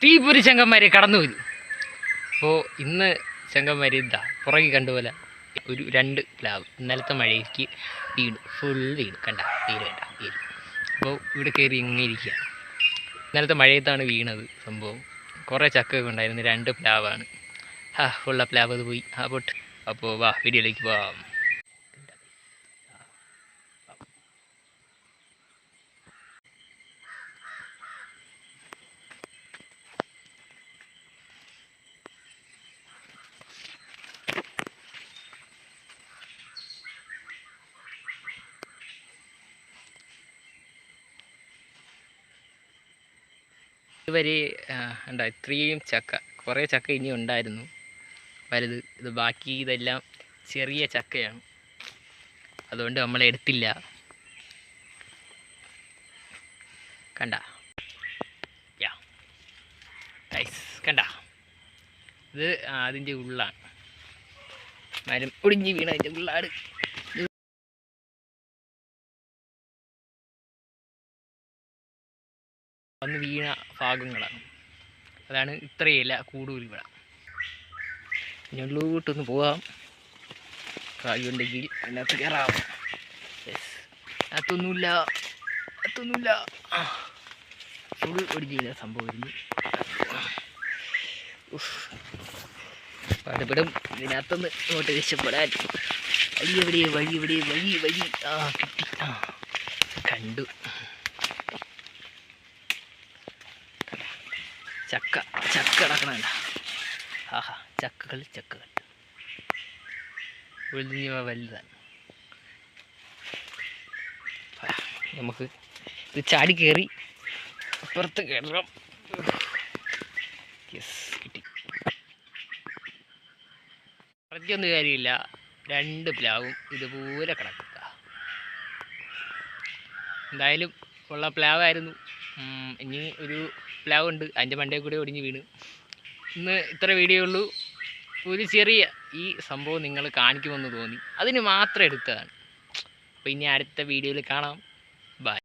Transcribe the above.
തീപ്പൊരി ചെങ്കന്മാരെ കടന്നു വരും. അപ്പോൾ ഇന്ന് ചെങ്കന്മാർ ഇതാ പുറകെ കണ്ടുപോലെ ഒരു 2 പ്ലാവ് ഇന്നലത്തെ മഴയ്ക്ക് വീണ്, ഫുൾ വീണ്. കണ്ട വീട് അപ്പോൾ ഇവിടെ കയറി ഇങ്ങനെ ഇരിക്കുക. ഇന്നലത്തെ മഴയത്താണ് വീണത് സംഭവം. കുറേ ചക്കയൊക്കെ ഉണ്ടായിരുന്നു. 2 പ്ലാവാണ്. ഫുള്ള പ്ലാവ് അത് പോയി. അപ്പോൾ വാ വീഡിയോയിലേക്ക് പോവാം. ഇതുവരെ ഉണ്ടോ ഇത്രയും ചക്ക, കുറേ ചക്ക ഇനി ഉണ്ടായിരുന്നു വലുത്. ഇത് ബാക്കി ഇതെല്ലാം ചെറിയ ചക്കയാണ്, അതുകൊണ്ട് നമ്മൾ എടുത്തില്ല. കണ്ട കണ്ട, ഇത് അതിൻ്റെ ഉള്ളാണ്. മരം ഒടിഞ്ഞ് വീണ അതിൻ്റെ ഉള്ളാട്. വന്ന് വീണ ഭാഗങ്ങളാണ്. അതാണ് ഇത്രയില്ല കൂടുതൽ ഇവിടെ. ഞള്ളൂട്ടൊന്ന് പോവാം. കായുണ്ടെങ്കിൽ അതിനകത്ത് കയറാം. അതൊന്നുമില്ല ഫുൾ ഒടിഞ്ഞ സംഭവമായിരുന്നു. പാടുപെടും ഇതിനകത്തൊന്ന് ഇങ്ങോട്ട് രക്ഷപ്പെടാൻ. വഴി കിട്ടി. കണ്ടു. ചക്ക കിടക്കണ. ചക്കകൾ വലുതാണ്. നമുക്ക് ഇത് ചാടി കയറി അപ്പുറത്ത് കയറാം. കിട്ടി. പറഞ്ഞൊന്നും കാര്യമില്ല, 2 പ്ലാവും ഇതുപോലെ കിടക്കുക. എന്തായാലും ഉള്ള പ്ലാവായിരുന്നു. ഇനി ഒരു പ്ലാവ് ഉണ്ട്, അതിൻ്റെ മണ്ടയിൽ കൂടെ ഒടിഞ്ഞ് വീണ്. ഇന്ന് ഇത്ര വീഡിയോ ഉള്ളൂ. ഒരു ചെറിയ ഈ സംഭവം നിങ്ങൾ കാണിക്കുമെന്ന് തോന്നി, അതിന് മാത്രം എടുത്തതാണ്. അപ്പോൾ ഇനി അടുത്ത വീഡിയോയിൽ കാണാം.